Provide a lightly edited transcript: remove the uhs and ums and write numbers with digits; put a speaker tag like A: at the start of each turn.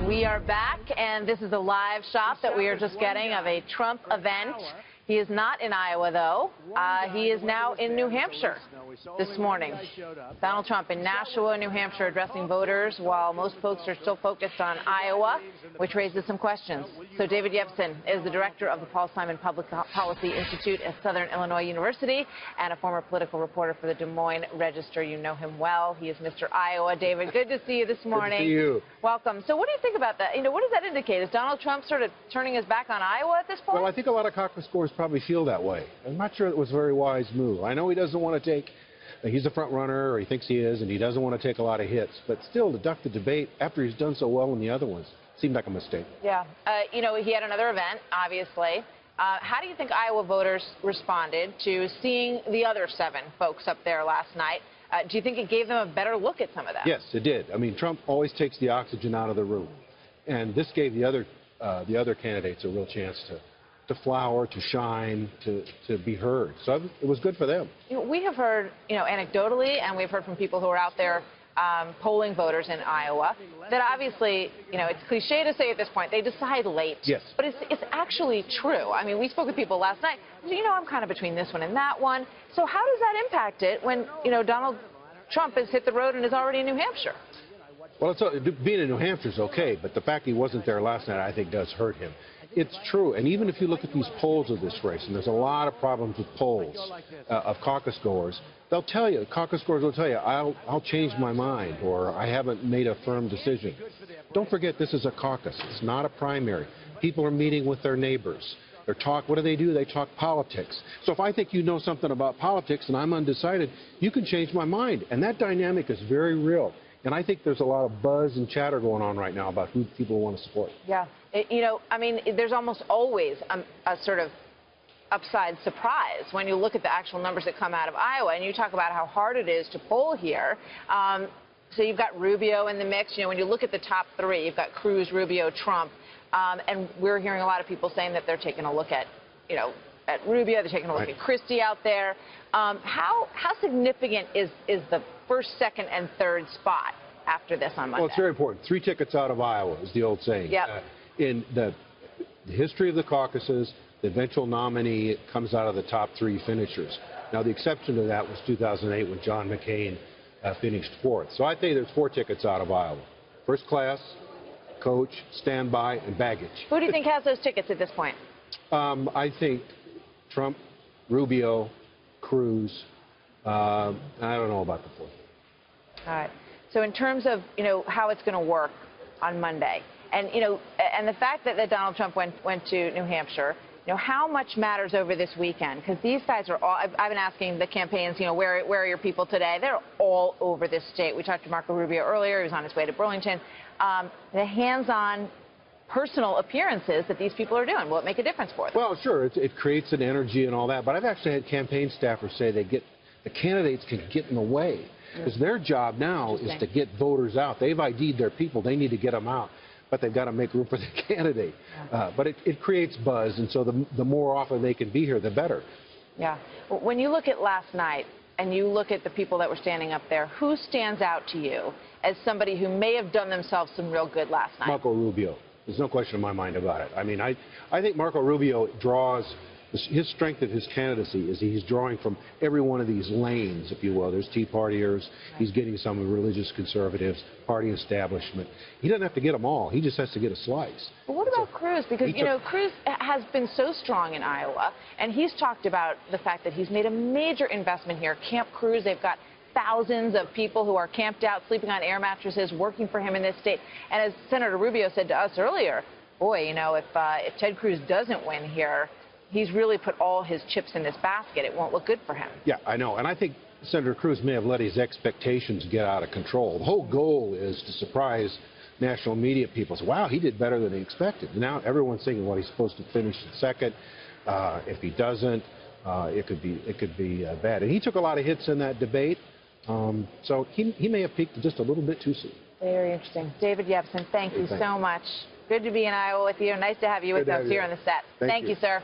A: We are back, and this is a live shot that we are just getting of a Trump event. He is not in Iowa, though. He is now in New Hampshire this morning. Donald Trump in Nashua, New Hampshire, addressing voters, while most folks are still focused on Iowa, which raises some questions. So David Yevson is the director of the Paul Simon Public Policy Institute at Southern Illinois University and a former political reporter for the Des Moines Register. You know him well. He is Mr. Iowa. David, good to see you this morning.
B: Good to see you.
A: Welcome. So what do you think about that? What does that indicate? Is Donald Trump sort of turning his back on Iowa at this point?
B: Well, I think a lot of caucus-goers probably feel that way. I'm not sure it was a very wise move. I know he doesn't want to take, he's a front runner, or he thinks he is, and he doesn't want to take a lot of hits. But still, to duck the debate after he's done so well in the other ones seemed like a mistake.
A: Yeah. He had another event, obviously. How do you think Iowa voters responded to seeing the other 7 folks up there last night? Do you think it gave them a better look at some of that?
B: Yes, it did. I mean, Trump always takes the oxygen out of the room. And this gave the other candidates a real chance to flower, to shine, to be heard. So it was good for them.
A: We have heard, anecdotally, and we've heard from people who are out there polling voters in Iowa, that obviously, it's cliche to say at this point, they decide late.
B: Yes.
A: But it's actually true. I mean, we spoke with people last night. I'm kind of between this one and that one. So how does that impact it when, Donald Trump has hit the road and is already in New Hampshire?
B: Well, being in New Hampshire is okay, but the fact he wasn't there last night, I think, does hurt him. It's true, and even if you look at these polls of this race, and there's a lot of problems with polls of caucus-goers, they'll tell you, caucus-goers will tell you, I'll change my mind, or I haven't made a firm decision. Don't forget, this is a caucus. It's not a primary. People are meeting with their neighbors. What do? They talk politics. So if I think you know something about politics and I'm undecided, you can change my mind, and that dynamic is very real. And I think there's a lot of buzz and chatter going on right now about who people want to support.
A: Yeah. There's almost always a sort of upside surprise when you look at the actual numbers that come out of Iowa. And you talk about how hard it is to poll here. So you've got Rubio in the mix. When you look at the top 3, you've got Cruz, Rubio, Trump. And we're hearing a lot of people saying that they're taking a look at, at Rubio. They're taking a look at Christie out there. How significant is the first, second, and third spot after this on Monday?
B: Well, it's very important. 3 tickets out of Iowa is the old saying.
A: Yep.
B: In the history of the caucuses, the eventual nominee comes out of the top 3 finishers. Now, the exception to that was 2008 when John McCain finished 4th. So I'd say there's 4 tickets out of Iowa. First class, coach, standby, and baggage.
A: Who do you think has those tickets at this point?
B: I think Trump, Rubio, Cruz. I don't know about the 4th.
A: All right. So in terms of, how it's going to work on Monday, and, and the fact that Donald Trump went to New Hampshire, how much matters over this weekend? Because these guys are all, I've been asking the campaigns, where are your people today? They're all over this state. We talked to Marco Rubio earlier. He was on his way to Burlington. The hands-on personal appearances that these people are doing, will it make a difference for them?
B: Well, sure. It creates an energy and all that. But I've actually had campaign staffers say the candidates can get in the way. Because their job now is to get voters out. They've ID'd their people. They need to get them out. But they've got to make room for the candidate. But it creates buzz, and so the more often they can be here, the better.
A: Yeah. When you look at last night, and you look at the people that were standing up there, who stands out to you as somebody who may have done themselves some real good last night?
B: Marco Rubio. There's no question in my mind about it. I mean, I think Marco Rubio draws, his strength of his candidacy is he's drawing from every one of these lanes, if you will. There's Tea Partiers. He's getting some religious conservatives, party establishment. He doesn't have to get them all. He just has to get a slice.
A: But what about Cruz? Because, Cruz has been so strong in Iowa, and he's talked about the fact that he's made a major investment here. Camp Cruz, they've got thousands of people who are camped out, sleeping on air mattresses, working for him in this state. And as Senator Rubio said to us earlier, boy, if Ted Cruz doesn't win here, he's really put all his chips in this basket. It won't look good for him. Yeah,
B: I know. And I think Senator Cruz may have let his expectations get out of control. The whole goal is to surprise national media people. Say, wow, he did better than he expected. Now everyone's thinking, well, he's supposed to finish in second. If he doesn't, it could be bad. And he took a lot of hits in that debate. So he may have peaked just a little bit too soon.
A: Very interesting. David Yevson, thank you so much. Good to be in Iowa with you. Nice to have you with us here on the set. Thank you, sir.